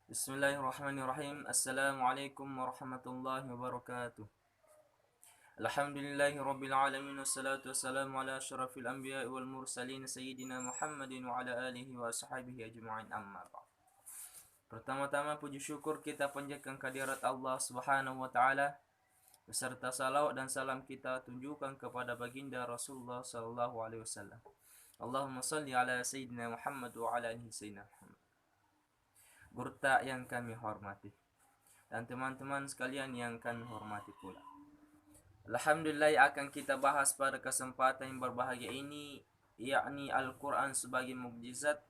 Bismillahirrahmanirrahim. Assalamualaikum warahmatullahi wabarakatuh. Alhamdulillahirabbil alamin wassalatu wassalamu ala asyrafil anbiya'i wal mursalin sayyidina Muhammadin wa ala alihi wa sahbihi ajma'in amma ba'd. Pertama-tama puji syukur kita panjatkan kehadirat Allah Subhanahu wa taala beserta salawat dan salam kita tunjukkan kepada baginda Rasulullah sallallahu alaihi wasallam. Allahumma shalli ala sayyidina Muhammad wa ala alihi sayyidina Muhammad. Gurta yang kami hormati dan teman-teman sekalian yang kami hormati pula, alhamdulillah akan kita bahas pada kesempatan yang berbahagia ini, yakni Al-Quran sebagai mukjizat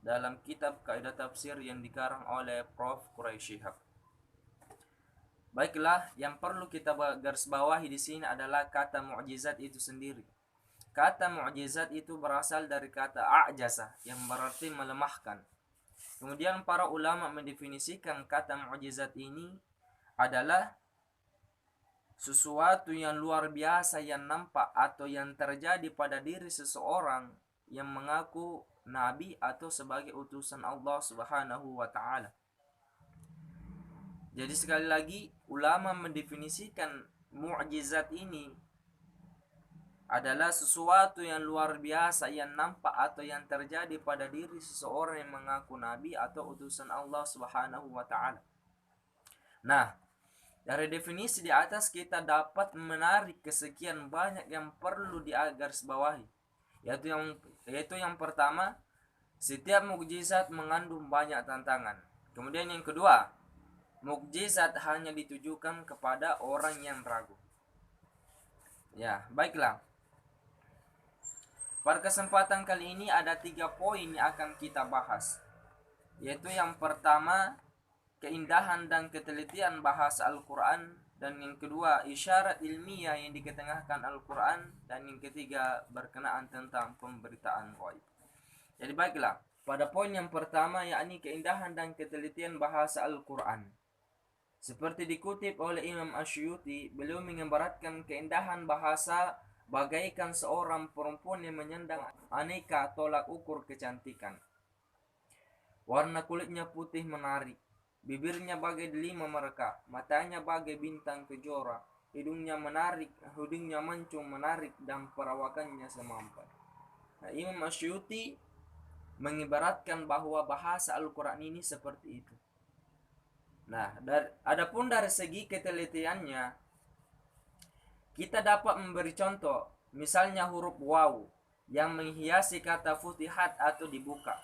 dalam kitab kaidah tafsir yang dikarang oleh Prof. Quraisy Shihab. Baiklah, yang perlu kita garis bawahi di sini adalah kata mukjizat itu sendiri. Kata mukjizat itu berasal dari kata a'jaza yang berarti melemahkan. Kemudian para ulama mendefinisikan kata mukjizat ini adalah sesuatu yang luar biasa yang nampak atau yang terjadi pada diri seseorang yang mengaku nabi atau sebagai utusan Allah Subhanahu wa taala. Jadi sekali lagi ulama mendefinisikan mukjizat ini adalah sesuatu yang luar biasa yang nampak atau yang terjadi pada diri seseorang yang mengaku nabi atau utusan Allah Subhanahu wa taala. Nah, dari definisi di atas kita dapat menarik kesekian banyak yang perlu digarisbawahi. Yaitu yang pertama, setiap mukjizat mengandung banyak tantangan. Kemudian yang kedua, mukjizat hanya ditujukan kepada orang yang ragu. Ya, baiklah. Pada kesempatan kali ini ada 3 poin yang akan kita bahas. Yaitu yang pertama, keindahan dan ketelitian bahasa Al-Quran. Dan yang kedua, isyarat ilmiah yang diketengahkan Al-Quran. Dan yang ketiga, berkenaan tentang pemberitaan ghaib. Jadi baiklah, pada poin yang pertama yakni keindahan dan ketelitian bahasa Al-Quran. Seperti dikutip oleh Imam Asyuyuti, beliau mengibaratkan keindahan bahasa bagaikan seorang perempuan yang menyandang aneka tolak ukur kecantikan. Warna kulitnya putih menarik, bibirnya bagai delima mereka, matanya bagai bintang kejora, hidungnya menarik, hidungnya mancung menarik, dan perawakannya semampai. Nah, Imam Asyuyuti mengibaratkan bahwa bahasa Al-Quran ini seperti itu. Nah, adapun dari segi ketelitiannya, kita dapat memberi contoh, misalnya huruf waw yang menghiasi kata futihat atau dibuka.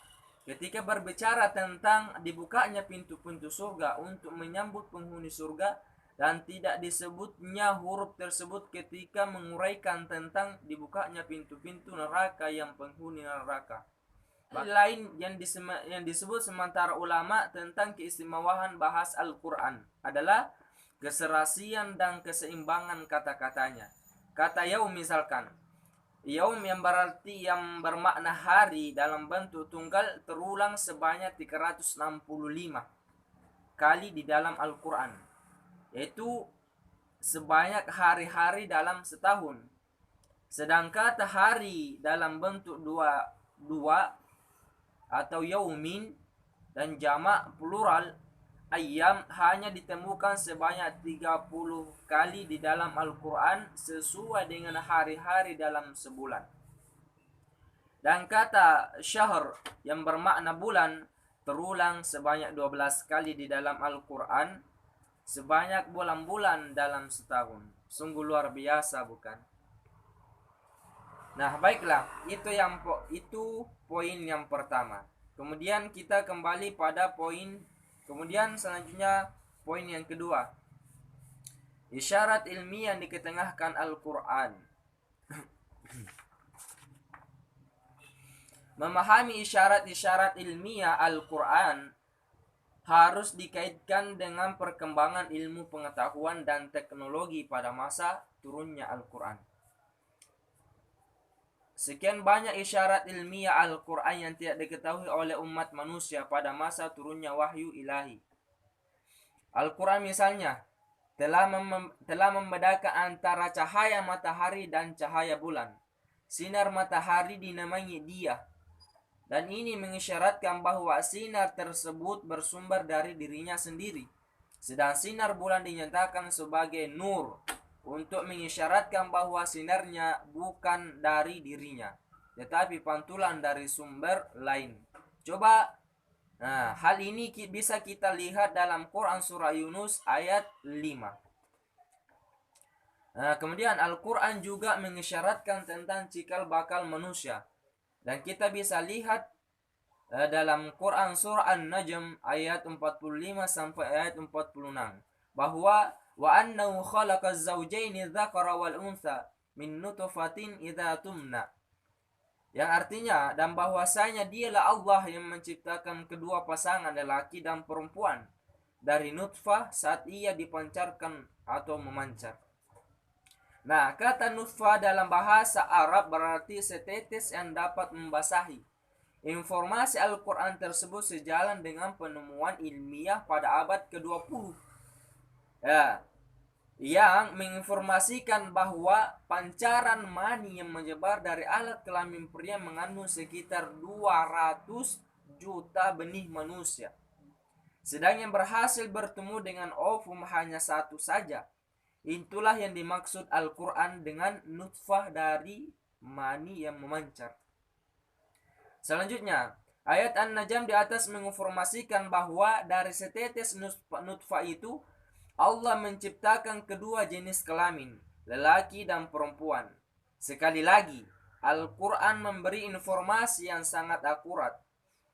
Ketika berbicara tentang dibukanya pintu-pintu surga untuk menyambut penghuni surga, dan tidak disebutnya huruf tersebut ketika menguraikan tentang dibukanya pintu-pintu neraka yang penghuni neraka. Lain yang disebut sementara ulama tentang keistimewaan bahasa Al-Quran adalah keserasian dan keseimbangan kata-katanya. Kata yaum misalkan, yaum yang berarti yang bermakna hari dalam bentuk tunggal terulang sebanyak 365 kali di dalam Al-Quran, yaitu sebanyak hari-hari dalam setahun. Sedangkan kata hari dalam bentuk dua atau yaumin dan jamak plural ayam hanya ditemukan sebanyak 30 kali di dalam Al-Quran sesuai dengan hari-hari dalam sebulan. Dan kata syahr yang bermakna bulan terulang sebanyak 12 kali di dalam Al-Quran, sebanyak bulan-bulan dalam setahun. Sungguh luar biasa, bukan? Nah, baiklah, itu poin yang pertama. Kemudian kita kembali pada kemudian selanjutnya poin yang kedua, isyarat ilmiah yang diketengahkan Al-Quran. Memahami isyarat-isyarat ilmiah Al-Quran harus dikaitkan dengan perkembangan ilmu pengetahuan dan teknologi pada masa turunnya Al-Quran. Sekian banyak isyarat ilmiah Al-Quran yang tidak diketahui oleh umat manusia pada masa turunnya wahyu ilahi. Al-Quran misalnya telah membedakan antara cahaya matahari dan cahaya bulan. Sinar matahari dinamai dia, Dan ini mengisyaratkan bahwa sinar tersebut bersumber dari dirinya sendiri. Sedang sinar bulan dinyatakan sebagai nur untuk mengisyaratkan bahwa sinarnya bukan dari dirinya, tetapi pantulan dari sumber lain. Coba, hal ini bisa kita lihat dalam Quran surah Yunus ayat 5. Kemudian Al-Quran juga mengisyaratkan tentang cikal bakal manusia. Dan kita bisa lihat dalam Quran surah An-Najm ayat 45 sampai ayat 46 bahwa wa annahu khalaqaz zawjaini dzakara wal untha min nutfatin idza tumna, yang artinya dan bahwasanya dialah Allah yang menciptakan kedua pasangan lelaki dan perempuan dari nutfah saat ia dipancarkan atau memancar. Nah, kata nutfah dalam bahasa Arab berarti setetes yang dapat membasahi. Informasi Al-Quran tersebut sejalan dengan penemuan ilmiah pada abad ke-20. Ya, yang menginformasikan bahwa pancaran mani yang menyebar dari alat kelamin pria mengandung sekitar 200 juta benih manusia. Sedang yang berhasil bertemu dengan ovum hanya satu saja. Itulah yang dimaksud Al-Quran dengan nutfah dari mani yang memancar. Selanjutnya, ayat An-Najm di atas menginformasikan bahwa dari setetes nutfah itu Allah menciptakan kedua jenis kelamin, lelaki dan perempuan. Sekali lagi, Al-Quran memberi informasi yang sangat akurat.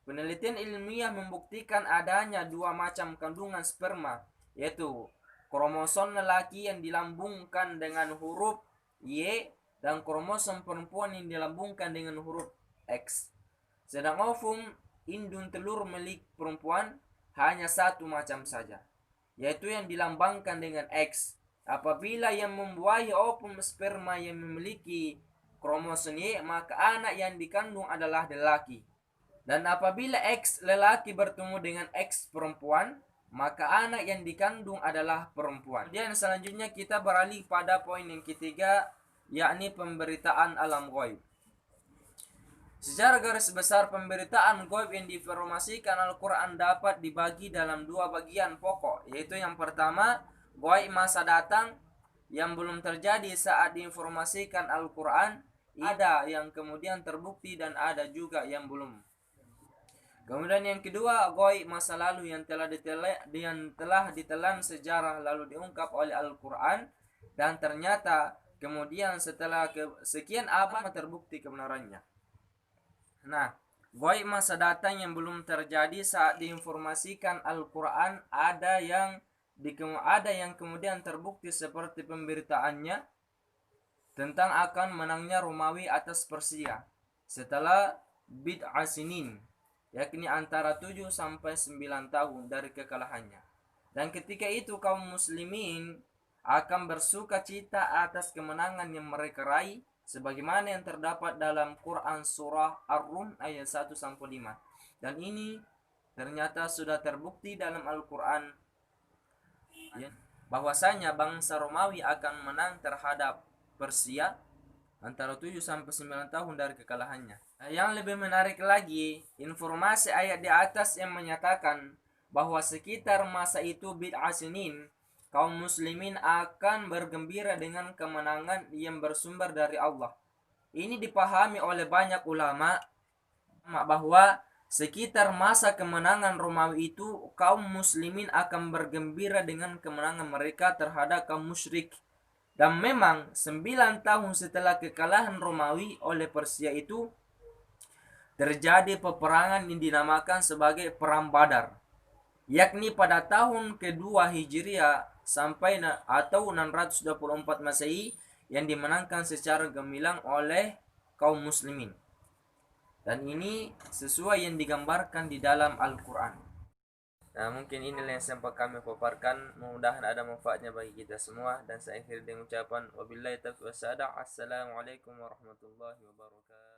Penelitian ilmiah membuktikan adanya dua macam kandungan sperma, yaitu kromosom lelaki yang dilambungkan dengan huruf Y dan kromosom perempuan yang dilambungkan dengan huruf X. Sedang ovum, indung telur milik perempuan, hanya satu macam saja, yaitu yang dilambangkan dengan X. Apabila yang membuahi ovum sperma yang memiliki kromosom Y, maka anak yang dikandung adalah lelaki. Dan apabila X lelaki bertemu dengan X perempuan, maka anak yang dikandung adalah perempuan. Dan selanjutnya kita beralih pada poin yang ketiga, yakni pemberitaan alam ghaib. Secara garis besar, pemberitaan ghaib yang diinformasikan Al-Quran dapat dibagi dalam dua bagian pokok, yaitu yang pertama, ghaib masa datang yang belum terjadi saat diinformasikan Al-Quran. Ada yang kemudian terbukti dan ada juga yang belum. Kemudian yang kedua, ghaib masa lalu yang telah ditelan sejarah lalu diungkap oleh Al-Quran dan ternyata kemudian setelah sekian abad terbukti kebenarannya. Nah, ghaib masa datang yang belum terjadi saat diinformasikan Al-Quran ada yang kemudian terbukti seperti pemberitaannya tentang akan menangnya Romawi atas Persia setelah bid'ah sinin, yakni antara 7 sampai 9 tahun dari kekalahannya. Dan ketika itu kaum muslimin akan bersuka cita atas kemenangan yang mereka raih, sebagaimana yang terdapat dalam Quran surah Ar-Rum ayat 1 sampai 5. Dan ini ternyata sudah terbukti dalam Al-Quran, ya, bahwasanya bangsa Romawi akan menang terhadap Persia antara 7 sampai 9 tahun dari kekalahannya. Yang lebih menarik lagi, informasi ayat di atas yang menyatakan bahwa sekitar masa itu bid'ah sinin, kaum muslimin akan bergembira dengan kemenangan yang bersumber dari Allah. Ini dipahami oleh banyak ulama bahwa sekitar masa kemenangan Romawi itu kaum muslimin akan bergembira dengan kemenangan mereka terhadap kaum musyrik. Dan memang 9 tahun setelah kekalahan Romawi oleh Persia itu terjadi peperangan yang dinamakan sebagai Perang Badar, yakni pada tahun kedua Hijriah sampai atau 624 Masehi yang dimenangkan secara gemilang oleh kaum muslimin. Dan ini sesuai yang digambarkan di dalam Al-Quran. Nah, mungkin inilah yang sempat kami paparkan. Mudah-mudahan ada manfaatnya bagi kita semua. Dan saya akhiri dengan ucapan wabillahi taufiq wassalamu. Assalamualaikum warahmatullahi wabarakatuh.